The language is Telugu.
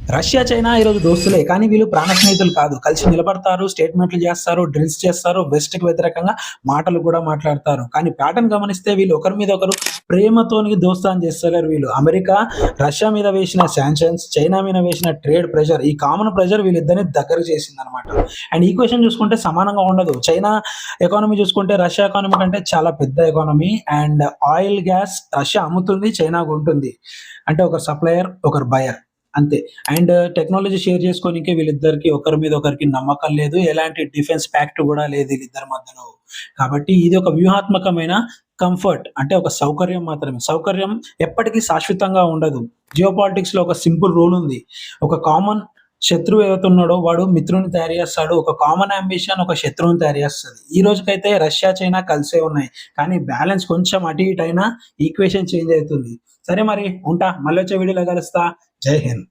రష్యా, చైనా ఈరోజు దోస్తులే. కానీ వీళ్ళు ప్రాణ స్నేహితులు కాదు. కలిసి నిలబడతారు, స్టేట్‌మెంట్‌లు జేస్తారు, డ్రిల్స్ చేస్తారు, వెస్ట్‌కి వ్యతిరేకంగా మాటలు గూడా మాట్లాడతారు. కానీ ప్యాటర్న్ గమనిస్తే వీళ్ళు ఒకరి మీద ఒకరు ప్రేమతోని దోస్తాను చేస్తలేరు వీళ్ళు. అమెరికా రష్యా మీద వేసిన సాంక్షన్స్, చైనా మీద వేసిన ట్రేడ్ ప్రెషర్, ఈ కామన్ ప్రెషర్ వీళ్ళిద్దరిని దగ్గర చేసిందనమాట. అండ్ ఈక్వేషన్ చూసుకుంటే సమానంగా ఉండదు. చైనా ఎకానమీ చూసుకుంటే రష్యా ఎకానమీ కంటే చాలా పెద్ద economy. And oil, gas Russia అమ్ముతుంది, చైనా కొంటుంది. అంటే ఒకరు సప్లయర్, ఒకరు బయర్. అంతే. అండ్ టెక్నాలజీ షేర్ చేసుకోనీకే వీళ్ళిద్దరికి ఒకరి మీద ఒకరికి నమ్మకం లేదు. ఎలాంటి డిఫెన్స్ పాక్ట్ గూడా లేదు వీళ్ళిద్దరి మధ్యలో. కాబట్టి ఇది ఒక వ్యూహాత్మకమైన కంఫర్ట్. అంటే ఒక సౌకర్యం మాత్రమే. సౌకర్యం ఎప్పటికీ శాశ్వతంగా ఉండదు. జియోపాలిటిక్స్‌లో ఒక సింపుల్ రూల్ ఉంది. ఒక కామన్ శత్రువు ఎవరైతే ఉన్నాడో వాడు మిత్రుడిని తయారు చేస్తాడు. ఒక కామన్ యాంబిషన్ ఒక శత్రువుని తయారు చేస్తది. ఈ రోజుకైతే రష్యా, చైనా కలిసే ఉన్నాయి. కానీ బ్యాలెన్స్ కొంచెం అటు ఇటు అయినా ఈక్వేషన్ చేంజ్ అయితుంది. సరే మరి ఉంటా. మళ్ళొచ్చే వీడియోలో కలుస్తా. జై హింద్.